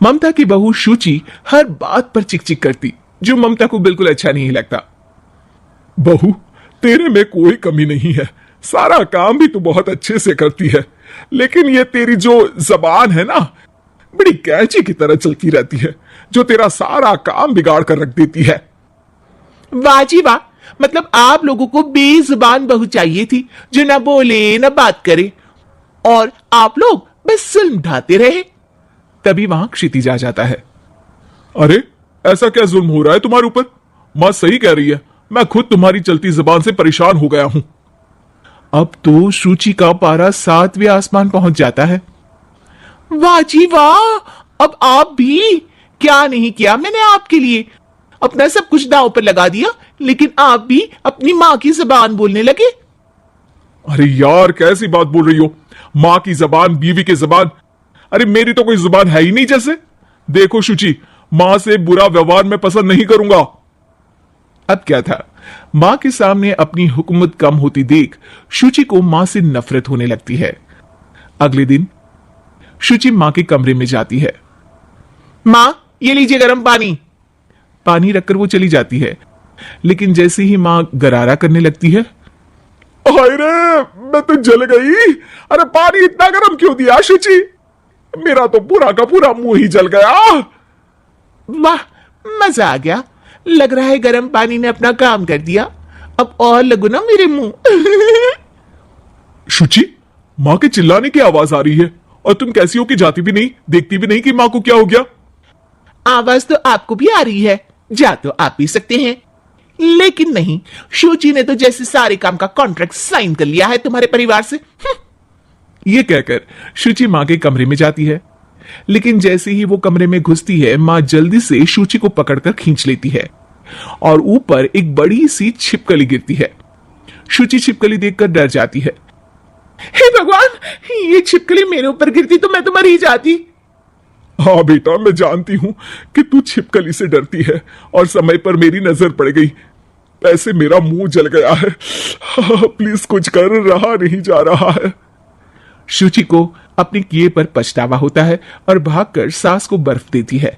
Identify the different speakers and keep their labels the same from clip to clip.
Speaker 1: ममता की बहू शुचि हर बात पर चिक चिक करती, जो ममता को बिल्कुल अच्छा नहीं लगता।
Speaker 2: बहू, तेरे में कोई कमी नहीं है, सारा काम भी तू बहुत अच्छे से करती है, लेकिन ये तेरी जो जबान है ना, बड़ी कैंची की तरह चलती रहती है, जो तेरा सारा काम बिगाड़ कर रख देती है।
Speaker 1: वाह जी वाह, मतलब आप लोगों को बेजुबान बहू चाहिए थी, जो ना बोले ना बात करे, और आप लोग बस जुल्म ढाते रहे। तभी वहां क्षितिज आ जाता है।
Speaker 2: अरे ऐसा क्या जुल्म हो रहा है तुम्हारे ऊपर? मां सही कह रही है, मैं खुद तुम्हारी चलती जुबान से परेशान हो गया हूं।
Speaker 1: अब तो शुचि का पारा 7वें आसमान पहुंच जाता है। वाह जी वाह, अब आप भी, क्या नहीं किया मैंने आपके लिए, अपना सब कुछ दांव पर लगा दिया, लेकिन आप भी अपनी मां की जुबान बोलने लगे।
Speaker 2: अरे यार, कैसी बात बोल रही हो? मां की जबान, बीवी की जबान? अरे मेरी तो कोई जुबान है ही नहीं जैसे। देखो शुचि, मां से बुरा व्यवहार मैं पसंद नहीं करूंगा।
Speaker 1: अब क्या था, मां के सामने अपनी हुकूमत कम होती देख शुचि को मां से नफरत होने लगती है। अगले दिन शुचि मां के कमरे में जाती है। मां, ये लीजिए गर्म पानी। पानी रखकर वो चली जाती है, लेकिन जैसे ही मां गरारा करने लगती है,
Speaker 2: हाय रे, मैं तो जल गई। अरे पानी इतना गर्म क्यों दिया शुचि? मेरा तो पूरा का पूरा मुंह ही जल गया।
Speaker 1: वाह, मजा आ गया, लग रहा है गर्म पानी ने अपना काम कर दिया, अब और लगो ना मेरे मुंह।
Speaker 2: शुचि, मां के चिल्लाने की आवाज आ रही है, और तुम कैसी हो कि जाती भी नहीं, देखती भी नहीं कि मां को क्या हो गया?
Speaker 1: आवाज तो आपको भी आ रही है, जा तो आप पी सकते हैं, लेकिन नहीं, शुचि ने तो जैसे सारे काम का कॉन्ट्रैक्ट साइन कर लिया है तुम्हारे परिवार से। ये कहकर शुचि मां के कमरे में जाती है, लेकिन जैसे ही वो कमरे में घुसती है, मां जल्दी से शुचि को पकड़कर खींच लेती है, और ऊपर एक बड़ी सी छिपकली गिरती है। शुचि छिपकली देखकर डर जाती है। हे भगवान, ये छिपकली मेरे ऊपर गिरती तो मैं तो मर ही जाती।
Speaker 2: हाँ बेटा, मैं जानती हूं कि तू छिपकली से डरती है, और समय पर मेरी नजर पड़ गई, ऐसे मेरा मुंह जल गया है। हाँ, प्लीज कुछ कर, रहा नहीं जा रहा है।
Speaker 1: शुचि को अपने किए पर पछतावा होता है और भागकर सास को बर्फ देती है।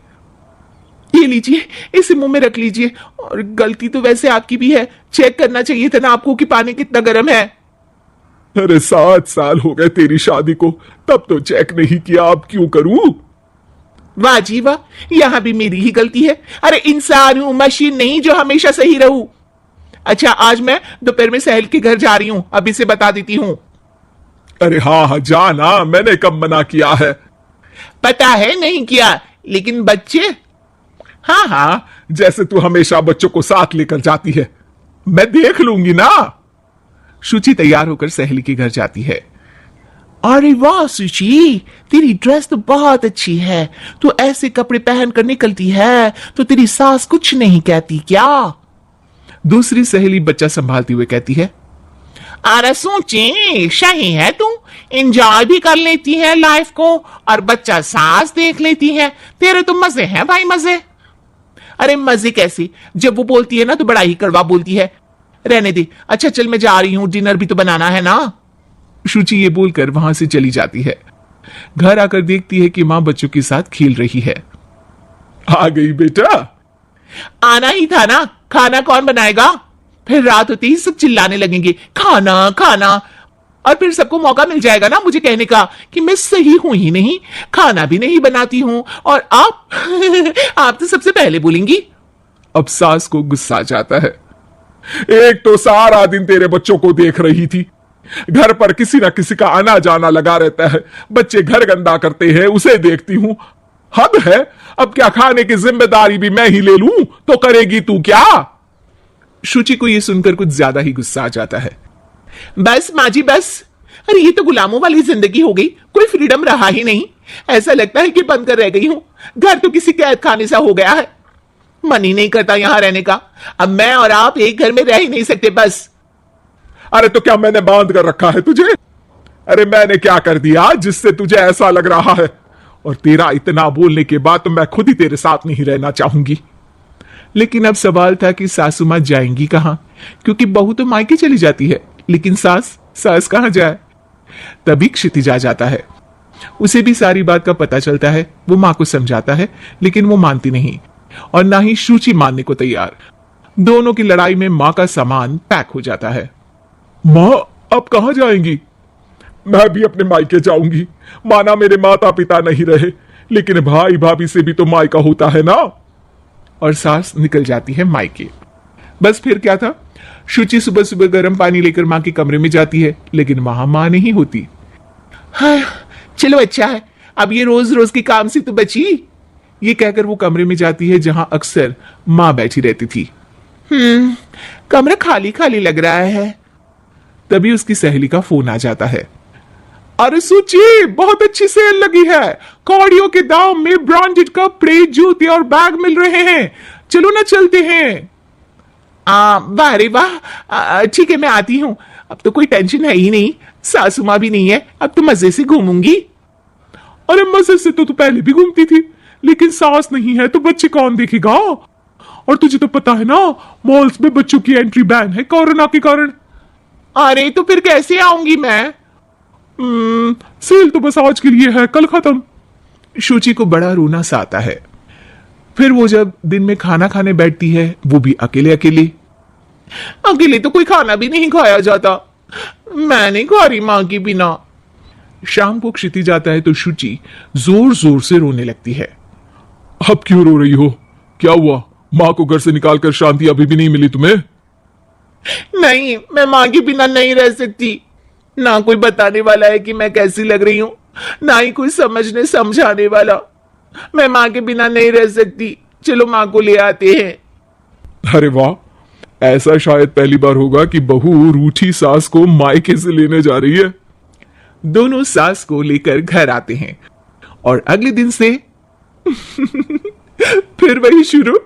Speaker 1: ये लीजिए, इसे मुंह में रख लीजिए, और गलती तो वैसे आपकी भी है, चेक करना चाहिए था ना आपको कि पानी कितना गर्म है।
Speaker 2: अरे 7 साल हो गए तेरी शादी को, तब तो चेक नहीं किया, अब क्यों करूं?
Speaker 1: वाह जी वाह, यहां भी मेरी ही गलती है। अरे इंसान हूं, मशीन नहीं जो हमेशा सही रहूं। अच्छा, आज मैं दोपहर में सहल के घर जा रही हूं, अब इसे बता देती हूं।
Speaker 2: अरे हाँ हाँ, जाना, मैंने कब मना किया है?
Speaker 1: पता है नहीं किया, लेकिन बच्चे?
Speaker 2: हाँ हाँ, जैसे तू हमेशा बच्चों को साथ लेकर जाती है, मैं देख लूंगी ना।
Speaker 1: शुचि तैयार होकर सहेली के घर जाती है। अरे वाह शुचि, तेरी ड्रेस तो बहुत अच्छी है, तू ऐसे कपड़े पहनकर निकलती है तो तेरी सास कुछ नहीं कहती क्या? दूसरी सहेली बच्चा संभालती हुए कहती है। अरे सोची, सही है, तू एंजॉय भी कर लेती है लाइफ को, और बच्चा सास देख लेती है, तेरे तो मजे हैं भाई, मजे। अरे मजे कैसे, जब वो बोलती है ना तो बड़ा ही कड़वा बोलती है। रहने दे, अच्छा चल मैं जा रही हूं, डिनर भी तो बनाना है ना। शुचि ये बोलकर वहां से चली जाती है। घर आकर देखती है कि मां बच्चों के साथ खेल रही है।
Speaker 2: आ गई बेटा?
Speaker 1: आना ही था ना, खाना कौन बनाएगा? फिर रात होते ही सब चिल्लाने लगेंगे, खाना खाना, और फिर सबको मौका मिल जाएगा ना मुझे कहने का कि मैं सही हूं ही नहीं, खाना भी नहीं बनाती हूं, और आप आप तो सबसे पहले बोलेंगी।
Speaker 2: अब सास को गुस्सा आ जाता है। एक तो सारा दिन तेरे बच्चों को देख रही थी, घर पर किसी ना किसी का आना जाना लगा रहता है, बच्चे घर गंदा करते हैं, उसे देखती हूं, हद है। अब क्या खाने की जिम्मेदारी भी मैं ही ले लूं तो करेगी तू क्या?
Speaker 1: शुचि को यह सुनकर कुछ ज्यादा ही गुस्सा आ जाता है। बस माँ जी बस, अरे ये तो गुलामों वाली जिंदगी हो गई, कोई फ्रीडम रहा ही नहीं, ऐसा लगता है कि बंद कर रह गई हूं, घर तो किसी कैद खाने सा हो गया है, मन ही नहीं करता यहां रहने का, अब मैं और आप एक घर में रह ही नहीं सकते बस।
Speaker 2: अरे तो क्या मैंने बांध कर रखा है तुझे? अरे मैंने क्या कर दिया जिससे तुझे ऐसा लग रहा है? और तेरा इतना बोलने के बाद तो मैं खुद ही तेरे साथ नहीं रहना चाहूंगी।
Speaker 1: लेकिन अब सवाल था कि सासू मां जाएंगी कहां, क्योंकि बहू तो मायके चली जाती है, लेकिन सास कहां जाए? तभी क्षितिज आ जाता है। उसे भी सारी बात का पता चलता है। वो माँ को समझाता है लेकिन वो मानती नहीं और ना ही शुचि मानने को तैयार। दोनों की लड़ाई में माँ का सामान पैक हो जाता है।
Speaker 2: माँ अब कहाँ जाएंगी? मैं भी अपने मायके जाऊंगी। माना मेरे माता पिता नहीं रहे, लेकिन भाई भाभी से भी तो मायका होता है ना।
Speaker 1: और सास निकल जाती है मायके। बस फिर क्या था, शुचि सुबह सुबह गर्म पानी लेकर माँ के कमरे में जाती है, लेकिन वहां माँ नहीं होती। हाँ, चलो अच्छा है, अब ये रोज रोज के काम से तो बची। ये कहकर वो कमरे में जाती है जहां अक्सर माँ बैठी रहती थी। कमरा खाली खाली लग रहा है। तभी उसकी सहेली का फोन आ जाता है।
Speaker 2: अरे सुची, बहुत अच्छी सेल लगी है। कौड़ियों के दाम में ब्रांडेड कपड़े, जूते और बैग मिल रहे हैं। चलो ना चलते हैं।
Speaker 1: वाह रे वाह, ठीक है मैं आती हूँ। अब तो कोई टेंशन है ही नहीं, सासू माँ भी नहीं है, अब तो मजे से घूमूंगी।
Speaker 2: अरे मजे से तो तू पहले भी घूमती थी, लेकिन सास नहीं है तो बच्चे कौन देखेगा? और तुझे तो पता है ना, मॉल्स में बच्चों की एंट्री बैन है कोरोना के कारण।
Speaker 1: अरे तो फिर कैसे आऊंगी मैं?
Speaker 2: सेल तो बस आज के लिए है, कल खत्म।
Speaker 1: शुचि को बड़ा रोना सा आता है। फिर वो जब दिन में खाना खाने बैठती है, वो भी अकेले अकेले। अकेले तो कोई खाना भी नहीं खाया जाता, मैं नहीं खा रही माँ के बिना। शाम को क्षिति जाता है तो शुचि जोर जोर से रोने लगती है।
Speaker 2: अब क्यों रो रही हो? क्या हुआ? माँ को घर से निकालकर शांति अभी भी नहीं मिली तुम्हें?
Speaker 1: नहीं, मैं माँ के बिना नहीं रह सकती। ना कोई बताने वाला है कि मैं कैसी लग रही हूं, ना ही कोई समझने समझाने वाला। मैं माँ के बिना नहीं रह सकती, चलो माँ को ले आते हैं।
Speaker 2: अरे वाह, ऐसा शायद पहली बार होगा कि बहू रूठी सास को मायके से लेने जा रही है।
Speaker 1: दोनों सास को लेकर घर आते हैं और अगले दिन से फिर वही शुरू।